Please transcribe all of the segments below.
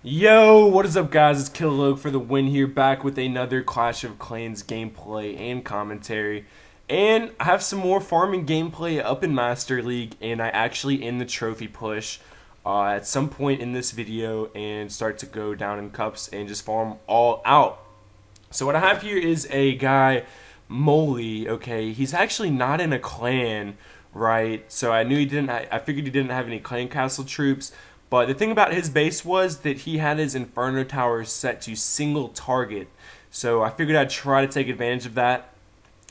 Yo, what is up guys, it's Killalogue for the win here, back with another Clash of Clans gameplay and commentary. And I have some more farming gameplay up in Master League, and I actually end the trophy push at some point in this video and start to go down in cups and just farm all out. So what I have here is a guy, Molly, okay, he's actually not in a clan, right? So I knew he didn't, I figured he didn't have any clan castle troops. But the thing about his base was that he had his inferno towers set to single target. So I figured I'd try to take advantage of that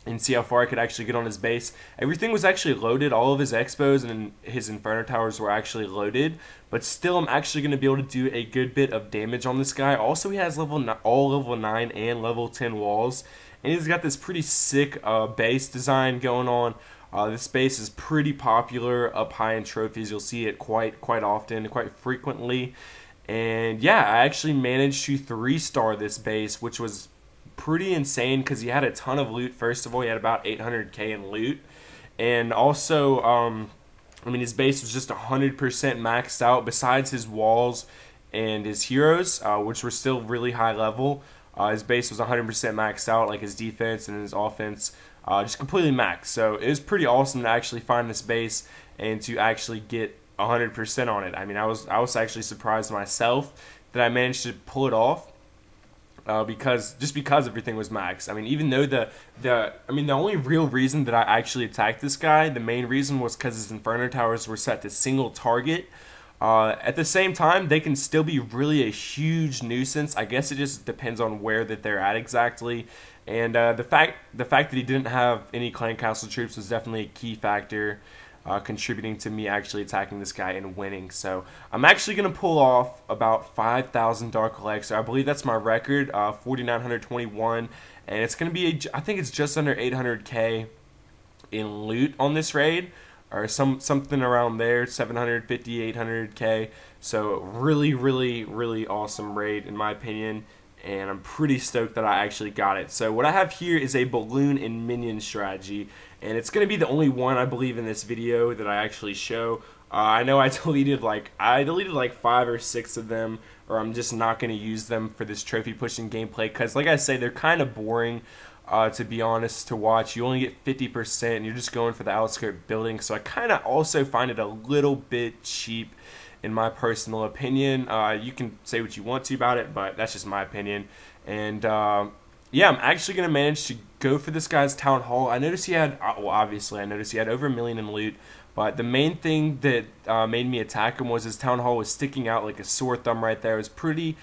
and see how far I could actually get on his base. Everything was actually loaded. All of his xbows and his inferno towers were actually loaded. But still, I'm actually going to be able to do a good bit of damage on this guy. Also, he has all level 9 and level 10 walls. And he's got this pretty sick base design going on. This base is pretty popular up high in trophies. You'll see it quite often, quite frequently. And yeah, I actually managed to 3-star this base, which was pretty insane because he had a ton of loot. First of all, he had about 800k in loot. And also, I mean, his base was just 100% maxed out besides his walls and his heroes, which were still really high level. His base was 100% maxed out, like his defense and his offense. Just completely maxed. So it was pretty awesome to actually find this base and to actually get 100% on it. I mean, I was actually surprised myself that I managed to pull it off because everything was maxed. I mean, even though the only real reason that I actually attacked this guy, the main reason was because his inferno towers were set to single target. At the same time, they can still be really a huge nuisance. I guess it just depends on where that they're at exactly. And the fact that he didn't have any clan castle troops was definitely a key factor contributing to me actually attacking this guy and winning. So I'm actually going to pull off about 5,000 dark elixir. I believe that's my record, 4,921. And it's going to be, I think it's just under 800k in loot on this raid. Or something around there, 750, 800k. So really awesome raid in my opinion, and I'm pretty stoked that I actually got it. So what I have here is a balloon and minion strategy, and it's going to be the only one I believe in this video that I actually show. I know I deleted like 5 or 6 of them, or I'm just not going to use them for this trophy pushing gameplay because, like I say, they're kind of boring. To be honest, to watch. You only get 50% and you're just going for the outskirt building, so I kind of also find it a little bit cheap in my personal opinion. You can say what you want to about it, but that's just my opinion. And yeah, I'm actually going to manage to go for this guy's town hall. I noticed he had, well, obviously I noticed he had over 1 million in loot, but the main thing that made me attack him was his town hall was sticking out like a sore thumb right there. It was pretty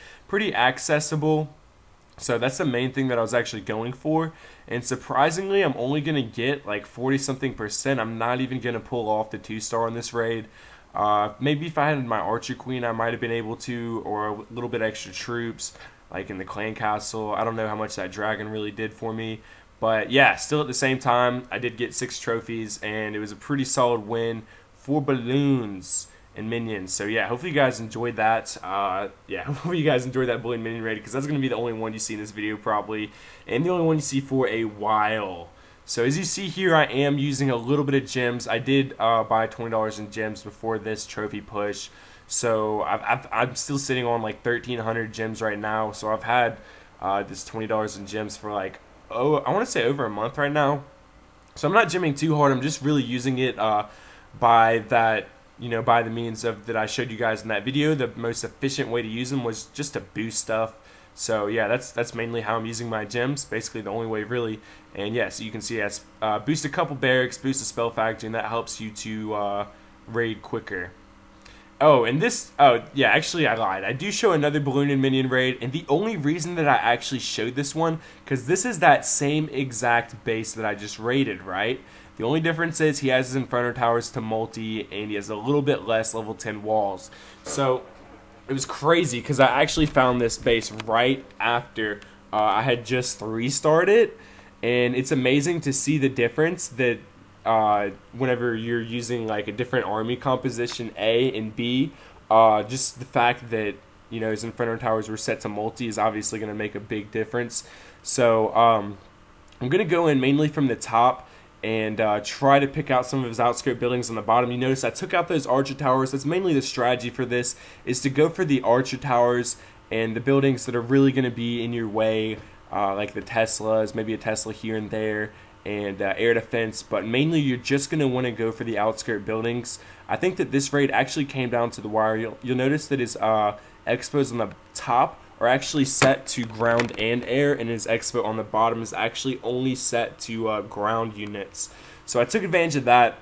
accessible. So that's the main thing that I was actually going for, and surprisingly I'm only going to get like 40-something%. I'm not even going to pull off the 2-star on this raid. Maybe if I had my archer queen I might have been able to, or a little bit extra troops like in the clan castle. I don't know how much that dragon really did for me, but yeah, still at the same time I did get 6 trophies and it was a pretty solid win for balloons and minions. So yeah, hopefully you guys enjoyed that. Yeah, hopefully you guys enjoyed that balloon minion raid, because that's going to be the only one you see in this video probably, and the only one you see for a while. So as you see here, I am using a little bit of gems. I did buy $20 in gems before this trophy push, so I'm still sitting on like 1,300 gems right now. So I've had this $20 in gems for like, oh, I want to say over a month right now. So I'm not gemming too hard. I'm just really using it by that, you know, by the means of that I showed you guys in that video. The most efficient way to use them was just to boost stuff. So yeah, that's mainly how I'm using my gems, basically the only way really. And yeah, so you can see I boost a couple barracks, boost a spell factory, and that helps you to raid quicker. Oh, and this, oh yeah, actually I lied. I do show another balloon and minion raid, and the only reason that I actually showed this one, because this is that same exact base that I just raided, right? The only difference is he has his inferno towers to multi, and he has a little bit less level 10 walls. So it was crazy because I actually found this base right after I had just 3-starred it, and it's amazing to see the difference that whenever you're using like a different army composition A and B, just the fact that, you know, his inferno towers were set to multi is obviously going to make a big difference. So I'm going to go in mainly from the top and try to pick out some of his outskirt buildings on the bottom. You notice I took out those archer towers. That's mainly the strategy for this, is to go for the archer towers and the buildings that are really going to be in your way, like the Teslas, maybe a Tesla here and there, and air defense, but mainly you're just going to want to go for the outskirt buildings. I think that this raid actually came down to the wire. You'll notice that his xbows on the top are actually set to ground and air, and his xbow on the bottom is actually only set to ground units. So I took advantage of that.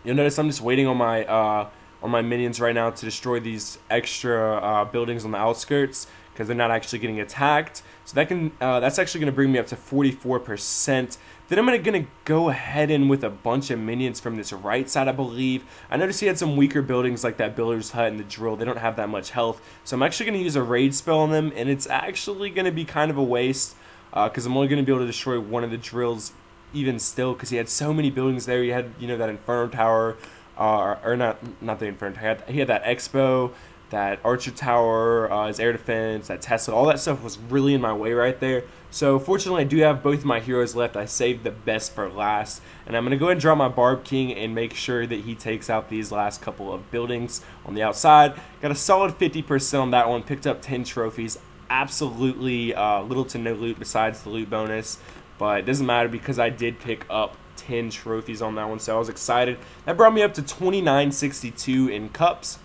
You'll notice I'm just waiting on my minions right now to destroy these extra buildings on the outskirts, because they're not actually getting attacked. So that's actually going to bring me up to 44%. Then I'm going to go ahead and with a bunch of minions from this right side, I believe. I noticed he had some weaker buildings like that builder's hut and the drill. They don't have that much health. So I'm actually going to use a raid spell on them, and it's actually going to be kind of a waste, because I'm only going to be able to destroy one of the drills even still, because he had so many buildings there. He had, you know, that inferno tower, or not the inferno tower. He had that xbow, that archer tower, his air defense, that Tesla, all that stuff was really in my way right there. So fortunately I do have both of my heroes left. I saved the best for last, and I'm going to go ahead and drop my Barb King and make sure that he takes out these last couple of buildings on the outside. Got a solid 50% on that one, picked up 10 trophies. Absolutely little to no loot besides the loot bonus, but it doesn't matter because I did pick up 10 trophies on that one, so I was excited. That brought me up to 2962 in cups.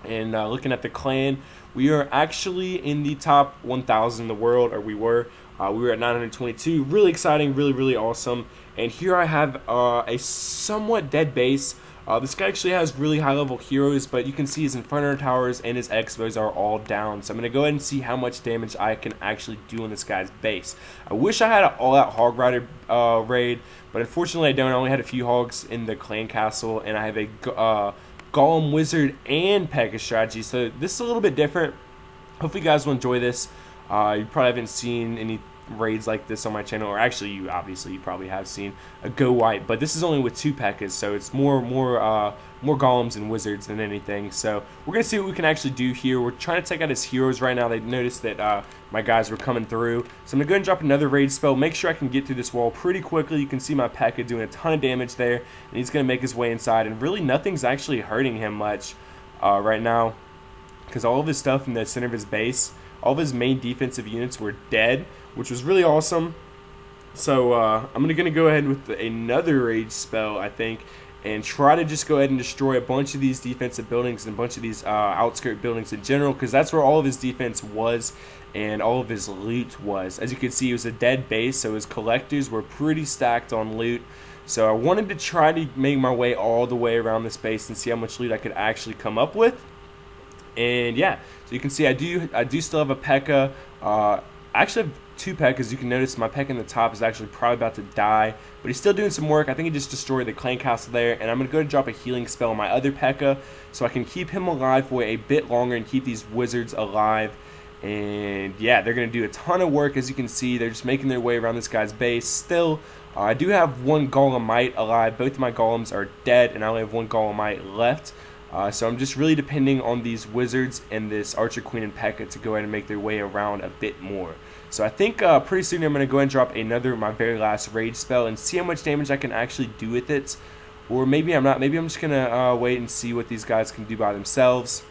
And looking at the clan, we are actually in the top 1,000 in the world, or we were. We were at 922. Really exciting, really awesome. And here I have a somewhat dead base. This guy actually has really high level heroes, but you can see his inferno towers and his xbows are all down. So I'm going to go ahead and see how much damage I can actually do on this guy's base. I wish I had an all-out hog rider raid, but unfortunately I don't. I only had a few hogs in the clan castle, and I have a golem, wizard, and pekka strategy. So this is a little bit different. Hopefully you guys will enjoy this. You probably haven't seen any raids like this on my channel, or actually you probably have seen a go white, but this is only with 2 pekkas, so it's more golems and wizards than anything. So we're gonna see what we can actually do here. We're trying to take out his heroes right now. They noticed that my guys were coming through, so I'm gonna go ahead and drop another raid spell, make sure I can get through this wall pretty quickly. You can see my pekka doing a ton of damage there, and he's gonna make his way inside, and really nothing's actually hurting him much right now, because all of his stuff in the center of his base, all of his main defensive units were dead, which was really awesome. So I'm going to go ahead with another rage spell, I think, and try to just go ahead and destroy a bunch of these defensive buildings and a bunch of these outskirt buildings in general, because that's where all of his defense was and all of his loot was. As you can see, it was a dead base, so his collectors were pretty stacked on loot. So I wanted to try to make my way all the way around this base and see how much loot I could actually come up with. And yeah, so you can see I do still have a pekka. I actually have 2 pekkas. You can notice my pekka in the top is actually probably about to die, but he's still doing some work. I think he just destroyed the clan castle there, and I'm going to go and drop a healing spell on my other pekka so I can keep him alive for a bit longer and keep these wizards alive. And yeah, they're going to do a ton of work. As you can see, they're just making their way around this guy's base. Still, I do have 1 golemite alive. Both of my golems are dead, and I only have 1 golemite left. So I'm just really depending on these wizards and this archer queen and pekka to go ahead and make their way around a bit more. So I think pretty soon I'm going to go ahead and drop my very last rage spell and see how much damage I can actually do with it. Or maybe I'm not. Maybe I'm just going to wait and see what these guys can do by themselves.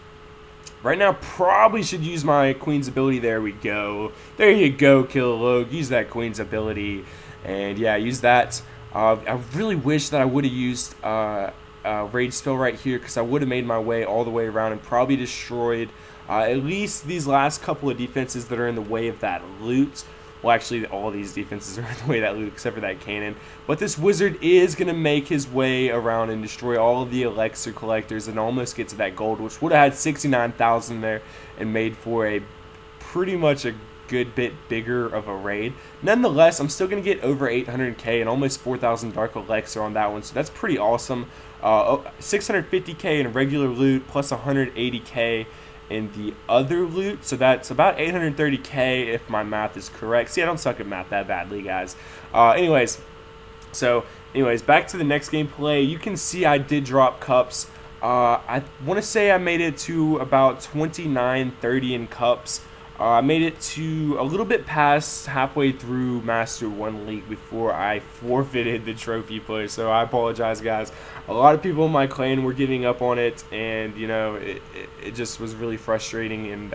Right now, probably should use my queen's ability. There we go. There you go, Kilologue. Use that queen's ability. And yeah, use that. I really wish that I would have used rage spell right here, because I would have made my way all the way around and probably destroyed at least these last couple of defenses that are in the way of that loot. Well, actually, all these defenses are in the way of that loot except for that cannon. But this wizard is going to make his way around and destroy all of the elixir collectors and almost get to that gold, which would have had 69,000 there and made for a pretty much a good bit bigger of a raid. Nonetheless, I'm still going to get over 800k and almost 4,000 dark elixir on that one, so that's pretty awesome. 650k in regular loot plus 180k in the other loot, so that's about 830k if my math is correct. See, I don't suck at math that badly, guys. Anyways, back to the next gameplay. You can see I did drop cups. I want to say I made it to about 29-30 in cups. I made it to a little bit past halfway through Master 1 League before I forfeited the trophy play, so I apologize, guys. A lot of people in my clan were giving up on it, and you know, it just was really frustrating, and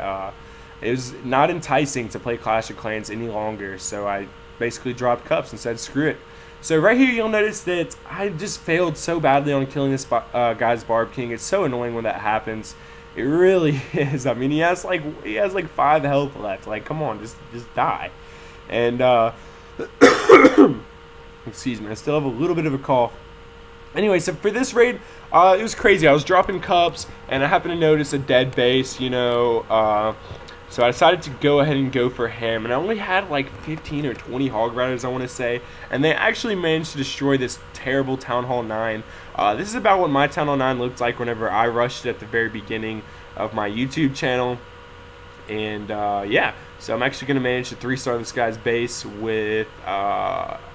it was not enticing to play Clash of Clans any longer, so I basically dropped cups and said screw it. So right here you'll notice that I just failed so badly on killing this guy's Barb King. It's so annoying when that happens. It really is. I mean, he has like 5 health left. Like, come on, just die. And excuse me, I still have a little bit of a cough. Anyway, so for this raid, it was crazy. I was dropping cups, and I happened to notice a dead base, you know. So I decided to go ahead and go for him, and I only had like 15 or 20 hog riders, I want to say, and they actually managed to destroy this terrible Town Hall 9. This is about what my Town Hall 9 looked like whenever I rushed it at the very beginning of my YouTube channel, and yeah, so I'm actually going to manage to 3-star this guy's base with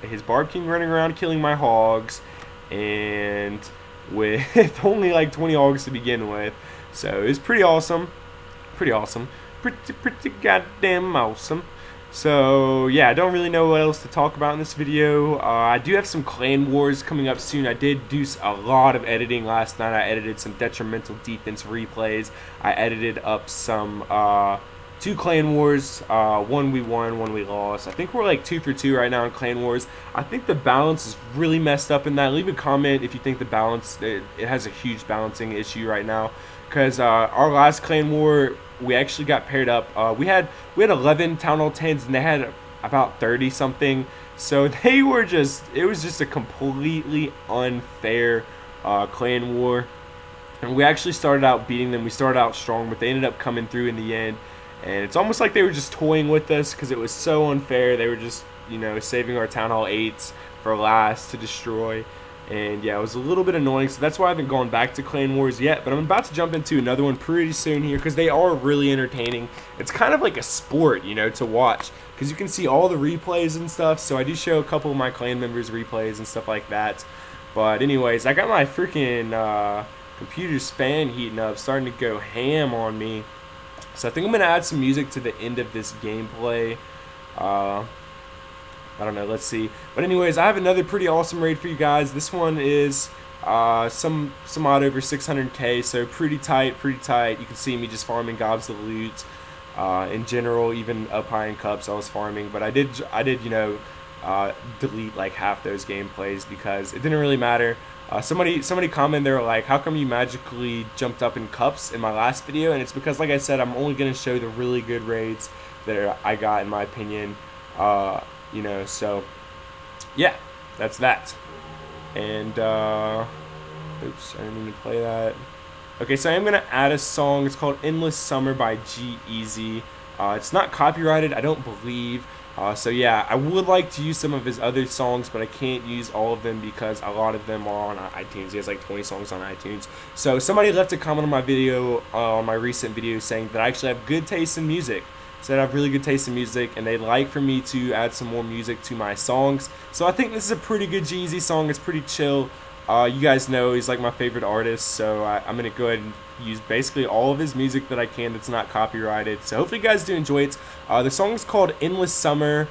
his Barb King running around killing my hogs, and with only like 20 hogs to begin with, so it was pretty awesome, pretty goddamn awesome. So yeah, I don't really know what else to talk about in this video. I do have some clan wars coming up soon. I did do a lot of editing last night. I edited some detrimental defense replays. I edited up some 2 clan wars. One we won, one we lost. I think we're like 2 for 2 right now in clan wars. I think the balance is really messed up in that. Leave a comment if you think the balance, it has a huge balancing issue right now, because our last clan war, we actually got paired up. We had 11 Town Hall 10s, and they had about 30 something. So they were just, it was just a completely unfair clan war. And we actually started out beating them. We started out strong, but they ended up coming through in the end. And it's almost like they were just toying with us because it was so unfair. They were just, you know, saving our Town Hall 8s for last to destroy. And yeah, it was a little bit annoying, so that's why I haven't gone back to clan wars yet, but I'm about to jump into another one pretty soon here because they are really entertaining. It's kind of like a sport, you know, to watch, because you can see all the replays and stuff. So I do show a couple of my clan members replays and stuff like that. But anyways, I got my freaking computer's fan heating up, starting to go ham on me. So I think I'm going to add some music to the end of this gameplay. I don't know, let's see. But anyways, I have another pretty awesome raid for you guys. This one is some odd over 600k, so pretty tight, pretty tight. You can see me just farming gobs of loot. In general, even up high in cups, I was farming, but I did you know, delete like half those gameplays because it didn't really matter. Somebody commented, they were like, how come you magically jumped up in cups in my last video? And it's because, like I said, I'm only going to show the really good raids that I got, in my opinion. You know, so yeah, that's that. And oops, I didn't mean to play that. Okay, so I am gonna add a song. It's called Endless Summer by G-Eazy. It's not copyrighted, I don't believe. So yeah, I would like to use some of his other songs, but I can't use all of them because a lot of them are on iTunes. He has like 20 songs on iTunes. So somebody left a comment on my video, on my recent video, saying that I actually have good taste in music. Said I have really good taste in music, and they'd like for me to add some more music to my songs. So I think this is a pretty good G-Eazy song. It's pretty chill. You guys know he's like my favorite artist, so I'm going to go ahead and use basically all of his music that I can that's not copyrighted. So hopefully you guys do enjoy it. The song is called Endless Summer,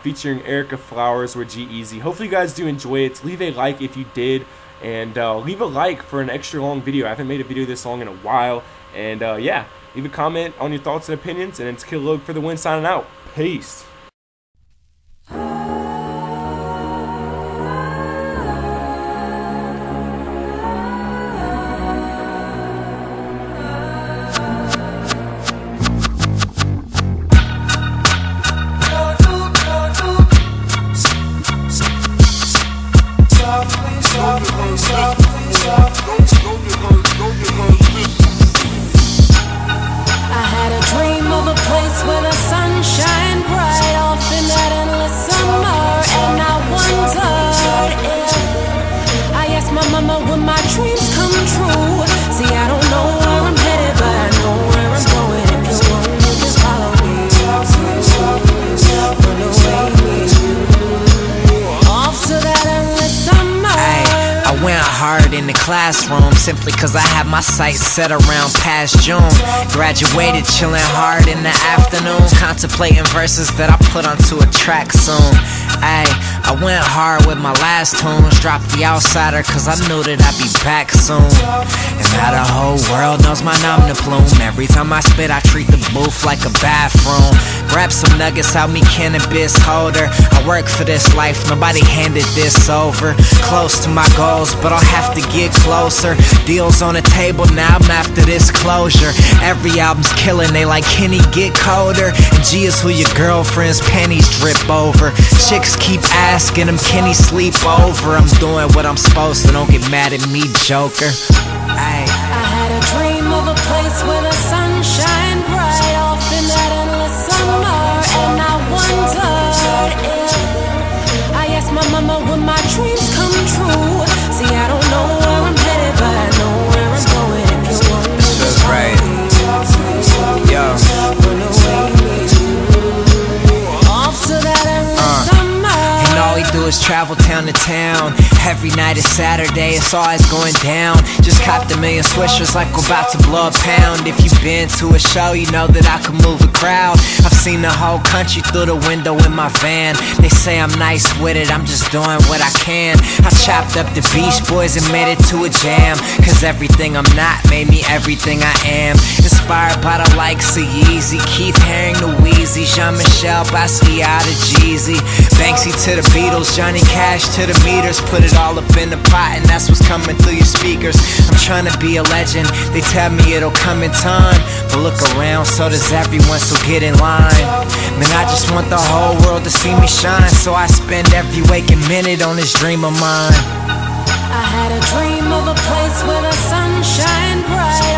featuring Erica Flowers with G-Eazy. Hopefully you guys do enjoy it. Leave a like if you did, and leave a like for an extra long video. I haven't made a video this long in a while, and yeah. Leave a comment on your thoughts and opinions, and it's Killog for the win, signing out. Peace. In the classroom, simply cause I had my sights set around past June. Graduated, chilling hard in the afternoon, contemplating verses that I put onto a track soon. Ayy, I went hard with my last tunes, dropped The Outsider cause I knew that I'd be back soon. And now the whole world knows my nom de plume. Every time I spit I treat the booth like a bathroom. Grab some nuggets out me cannabis holder. I work for this life, nobody handed this over. Close to my goals, but I'll have to get closer. Deals on the table, now I'm after this closure. Every album's killing, they like, Kenny, get colder. And G is who your girlfriend's panties drip over. Chicks keep asking them, Kenny, sleep over. I'm doing what I'm supposed to, don't get mad at me, Joker. Ay. I had a dream of a place where the sun shine bright off in that endless summer, and I wondered if I asked my mama would my dreams come true. See, I don't know where I'm headed, but I know where I'm going. If you want me, this feels right. Yo. Run away off to that endless summer. And all he do is travel town to town. Every night is Saturday, it's always going down. Just copped a million swishers like we're about to blow a pound. If you've been to a show, you know that I can move a crowd. I've seen the whole country through the window in my van. They say I'm nice with it, I'm just doing what I can. I chopped up the Beach Boys and made it to a jam. Cause everything I'm not made me everything I am. Inspired by the likes of Yeezy, Keith Haring to Wheezy, Jean-Michel Basquiat to Jeezy, Banksy to the Beatles, Johnny Cash to the meters. Put it all up in the pot and that's what's coming through your speakers. I'm trying to be a legend, they tell me it'll come in time, but look around, so does everyone, so get in line. Man, I just want the whole world to see me shine, so I spend every waking minute on this dream of mine. I had a dream of a place where the sun shine bright